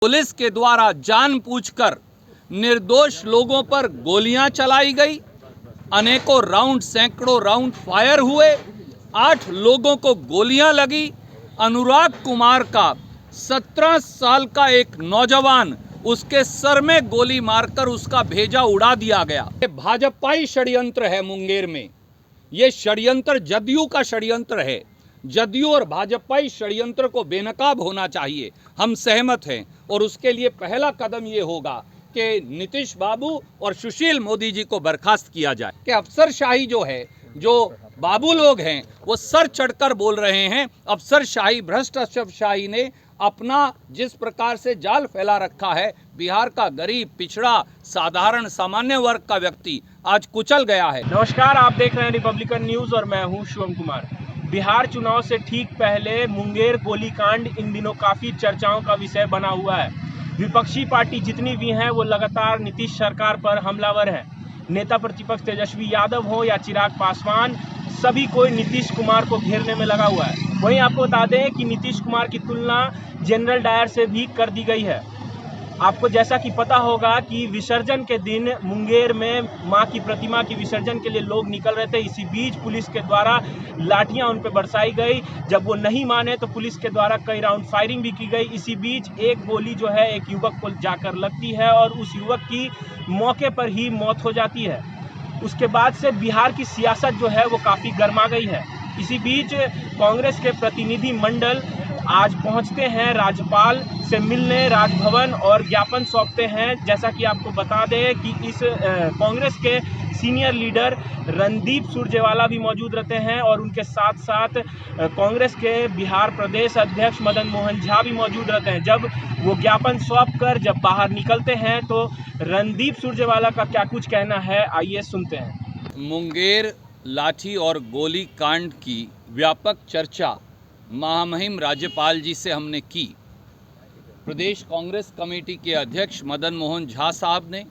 Police के द्वारा जानबूझकर निर्दोष लोगों पर गोलियां चलाई गई, अनेकों राउंड, सैकड़ों राउंड फायर हुए, 8 लोगों को गोलियां लगी। अनुराग कुमार का 17 साल का एक नौजवान, उसके सर में गोली मारकर उसका भेजा उड़ा दिया गया। ये भाजपाई षड्यंत्र है मुंगेर में। ये षड्यंत्र जदयू का षड्यंत्र है। जदयू और भाजपाई षड्यंत्र को बेनकाब होना चाहिए, हम सहमत हैं। और उसके लिए पहला कदम ये होगा कि नीतीश बाबू और सुशील मोदी जी को बर्खास्त किया जाए। कि अफसरशाही जो है, जो बाबू लोग हैं, वो सर चढ़कर बोल रहे हैं। अफसरशाही, भ्रष्ट अफसरशाही ने अपना जिस प्रकार से जाल फैला रखा है, बिहार का गरीब, पिछड़ा, साधारण सामान्य वर्ग का व्यक्ति आज कुचल गया है। नमस्कार, आप देख रहे हैं रिपब्लिकन न्यूज़ और मैं हूं शिवम कुमार। बिहार चुनाव से ठीक पहले मुंगेर गोलीकांड इन दिनों काफ़ी चर्चाओं का विषय बना हुआ है। विपक्षी पार्टी जितनी भी हैं वो लगातार नीतीश सरकार पर हमलावर है। नेता प्रतिपक्ष तेजस्वी यादव हो या चिराग पासवान, सभी कोई नीतीश कुमार को घेरने में लगा हुआ है। वहीं आपको बता दें कि नीतीश कुमार की तुलना जनरल डायर से भी कर दी गई है। आपको जैसा कि पता होगा कि विसर्जन के दिन मुंगेर में मां की प्रतिमा की विसर्जन के लिए लोग निकल रहे थे। इसी बीच पुलिस के द्वारा लाठियां उन पर बरसाई गई। जब वो नहीं माने तो पुलिस के द्वारा कई राउंड फायरिंग भी की गई। इसी बीच एक गोली जो है एक युवक को जाकर लगती है और उस युवक की मौके पर ही मौत हो जाती है। उसके बाद से बिहार की सियासत जो है वो काफ़ी गर्मा गई है। इसी बीच कांग्रेस के प्रतिनिधि मंडल आज पहुंचते हैं राज्यपाल से मिलने राजभवन और ज्ञापन सौंपते हैं। जैसा कि आपको बता दें कि इस कांग्रेस के सीनियर लीडर रणदीप सुरजेवाला भी मौजूद रहते हैं और उनके साथ साथ कांग्रेस के बिहार प्रदेश अध्यक्ष मदन मोहन झा भी मौजूद रहते हैं। जब वो ज्ञापन सौंप कर जब बाहर निकलते हैं तो रणदीप सुरजेवाला का क्या कुछ कहना है, आइए सुनते हैं। मुंगेर लाठी और गोली कांड की व्यापक चर्चा महामहिम राज्यपाल जी से हमने की। प्रदेश कांग्रेस कमेटी के अध्यक्ष मदन मोहन झा साहब ने,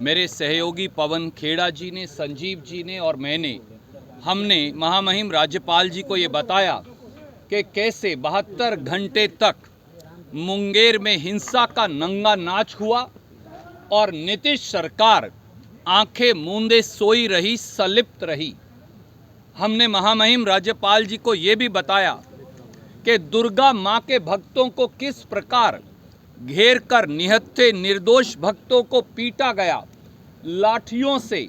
मेरे सहयोगी पवन खेड़ा जी ने, संजीव जी ने और हमने महामहिम राज्यपाल जी को ये बताया कि कैसे 72 घंटे तक मुंगेर में हिंसा का नंगा नाच हुआ और नीतीश सरकार आंखें मूंदे सोई रही, संलिप्त रही। हमने महामहिम राज्यपाल जी को ये भी बताया कि दुर्गा माँ के भक्तों को किस प्रकार घेर कर निहत्थे निर्दोष भक्तों को पीटा गया लाठियों से।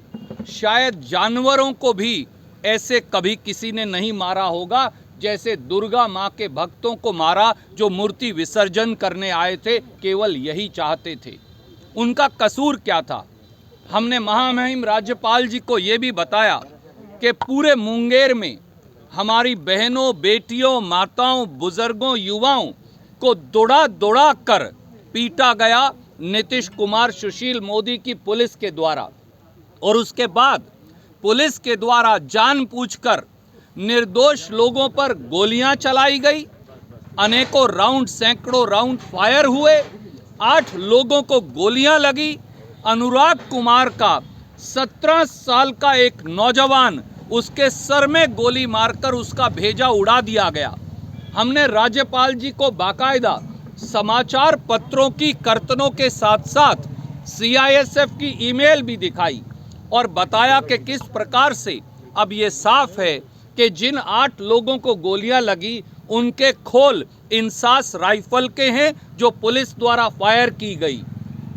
शायद जानवरों को भी ऐसे कभी किसी ने नहीं मारा होगा जैसे दुर्गा माँ के भक्तों को मारा, जो मूर्ति विसर्जन करने आए थे, केवल यही चाहते थे। उनका कसूर क्या था? हमने महामहिम राज्यपाल जी को ये भी बताया कि पूरे मुंगेर में हमारी बहनों, बेटियों, माताओं, बुजुर्गों, युवाओं को दौड़ा दौड़ा कर पीटा गया नीतीश कुमार, सुशील मोदी की पुलिस के द्वारा। और उसके बाद पुलिस के द्वारा जानबूझकर निर्दोष लोगों पर गोलियां चलाई गई, अनेकों राउंड, सैकड़ों राउंड फायर हुए, 8 लोगों को गोलियां लगी। अनुराग कुमार का 17 साल का एक नौजवान, उसके सर में गोली मारकर उसका भेजा उड़ा दिया गया। हमने राज्यपाल जी को बाकायदा समाचार पत्रों की कर्तनों के साथ साथ सीआईएसएफ की ईमेल भी दिखाई और बताया कि किस प्रकार से अब ये साफ है कि जिन 8 लोगों को गोलियां लगी उनके खोल इंसास राइफल के हैं जो पुलिस द्वारा फायर की गई।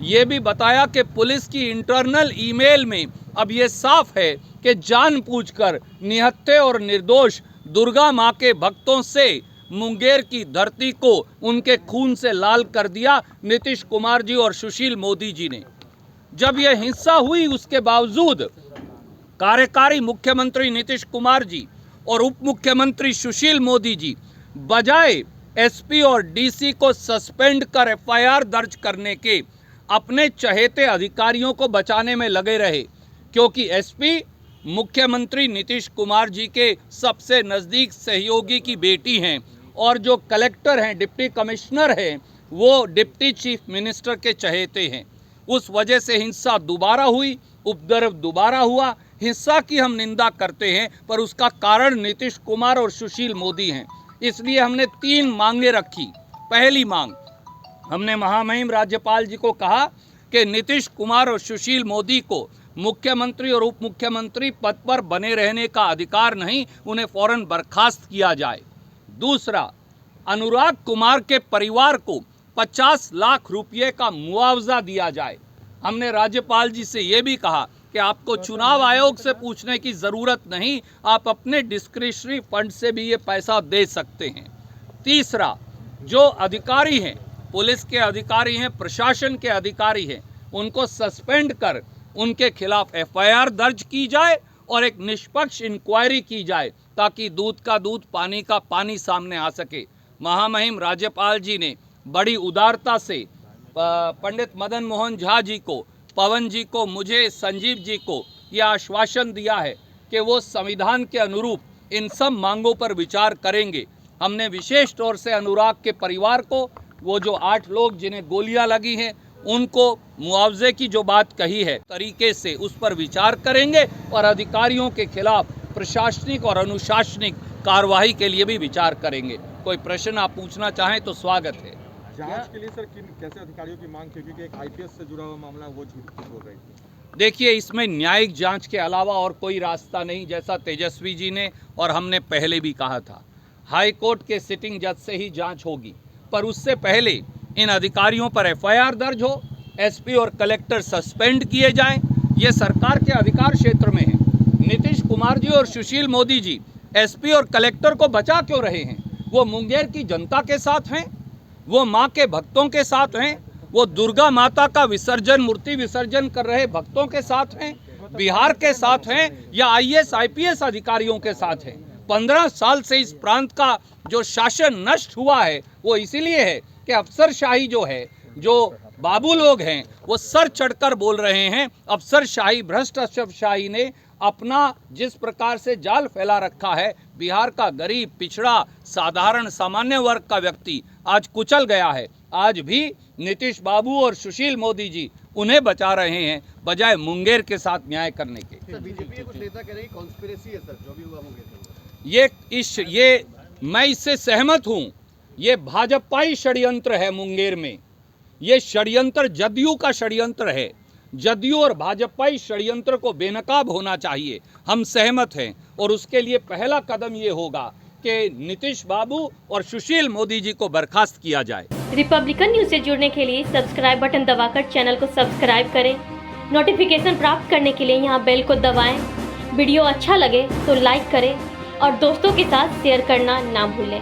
ये भी बताया कि पुलिस की इंटरनल ईमेल में अब ये साफ है कि जानबूझकर निहत्थे और निर्दोष दुर्गा माँ के भक्तों से मुंगेर की धरती को उनके खून से लाल कर दिया नीतीश कुमार जी और सुशील मोदी जी ने। जब यह हिंसा हुई उसके बावजूद कार्यकारी मुख्यमंत्री नीतीश कुमार जी और उप मुख्यमंत्री सुशील मोदी जी बजाय एसपी और डीसी को सस्पेंड कर एफआईआर दर्ज करने के अपने चहेते अधिकारियों को बचाने में लगे रहे, क्योंकि एसपी मुख्यमंत्री नीतीश कुमार जी के सबसे नज़दीक सहयोगी की बेटी हैं और जो कलेक्टर हैं, डिप्टी कमिश्नर हैं, वो डिप्टी चीफ मिनिस्टर के चहेते हैं। उस वजह से हिंसा दोबारा हुई, उपद्रव दोबारा हुआ। हिंसा की हम निंदा करते हैं पर उसका कारण नीतीश कुमार और सुशील मोदी हैं। इसलिए हमने 3 मांगे रखी। पहली मांग, हमने महामहिम राज्यपाल जी को कहा कि नीतीश कुमार और सुशील मोदी को मुख्यमंत्री और उप मुख्यमंत्री पद पर बने रहने का अधिकार नहीं, उन्हें फौरन बर्खास्त किया जाए। दूसरा, अनुराग कुमार के परिवार को 50 लाख रुपये का मुआवजा दिया जाए। हमने राज्यपाल जी से ये भी कहा कि आपको चुनाव आयोग से पूछने की ज़रूरत नहीं, आप अपने डिस्क्रिशनरी फंड से भी ये पैसा दे सकते हैं। तीसरा, जो अधिकारी हैं, पुलिस के अधिकारी हैं, प्रशासन के अधिकारी हैं, उनको सस्पेंड कर उनके खिलाफ एफआईआर दर्ज की जाए और एक निष्पक्ष इंक्वायरी की जाए ताकि दूध का दूध, पानी का पानी सामने आ सके। महामहिम राज्यपाल जी ने बड़ी उदारता से पंडित मदन मोहन झा जी को, पवन जी को, मुझे, संजीव जी को यह आश्वासन दिया है कि वो संविधान के अनुरूप इन सब मांगों पर विचार करेंगे। हमने विशेष तौर से अनुराग के परिवार को, वो जो 8 लोग जिन्हें गोलियां लगी हैं, उनको मुआवजे की जो बात कही है तरीके से उस पर विचार करेंगे और अधिकारियों के खिलाफ प्रशासनिक और अनुशासनिक कार्रवाई के लिए भी विचार करेंगे। कोई प्रश्न आप पूछना चाहें तो स्वागत है। जांच के लिए सर कैसे अधिकारियों की मांग थी, क्योंकि एक आईपीएस से जुड़ा हुआ मामला वो झूठ बोल रही थी। देखिए, इसमें न्यायिक जांच के अलावा और कोई रास्ता नहीं, जैसा तेजस्वी जी ने और हमने पहले भी कहा था। हाई कोर्ट के सिटिंग जज से ही जांच होगी, पर उससे पहले इन अधिकारियों पर एफआईआर दर्ज हो, एसपी और कलेक्टर सस्पेंड किए जाएं। ये सरकार के अधिकार क्षेत्र में है। नीतीश कुमार जी और सुशील मोदी जी एसपी और कलेक्टर को बचा क्यों रहे हैं? वो मुंगेर की जनता के साथ हैं, वो माँ के भक्तों के साथ हैं, वो दुर्गा माता का विसर्जन, मूर्ति विसर्जन कर रहे भक्तों के साथ हैं, बिहार के साथ हैं, या आईएएस आईपीएस अधिकारियों के साथ हैं। 15 साल से इस प्रांत का जो शासन नष्ट हुआ है वो इसीलिए है कि अफसरशाही जो है, जो बाबू लोग हैं, वो सर चढ़कर बोल रहे हैं। अफसरशाही, भ्रष्ट अफसरशाही ने अपना जिस प्रकार से जाल फैला रखा है, बिहार का गरीब, पिछड़ा, साधारण सामान्य वर्ग का व्यक्ति आज कुचल गया है। आज भी नीतीश बाबू और सुशील मोदी जी उन्हें बचा रहे हैं बजाय मुंगेर के साथ न्याय करने के। सर, बीजेपी के कुछ नेता कह रहे हैं कॉन्स्पिरेसी है सर, जो भी हुआ मुंगेर में। ये मैं इससे सहमत हूँ। ये भाजपाई षड्यंत्र है मुंगेर में। ये षड्यंत्र जदयू का षड्यंत्र है। जदयू और भाजपाई षड्यंत्र को बेनकाब होना चाहिए, हम सहमत हैं। और उसके लिए पहला कदम ये होगा कि नीतीश बाबू और सुशील मोदी जी को बर्खास्त किया जाए। रिपब्लिकन न्यूज से जुड़ने के लिए सब्सक्राइब बटन दबाकर चैनल को सब्सक्राइब करें। नोटिफिकेशन प्राप्त करने के लिए यहाँ बेल को दबाएं। वीडियो अच्छा लगे तो लाइक करें और दोस्तों के साथ शेयर करना ना भूलें।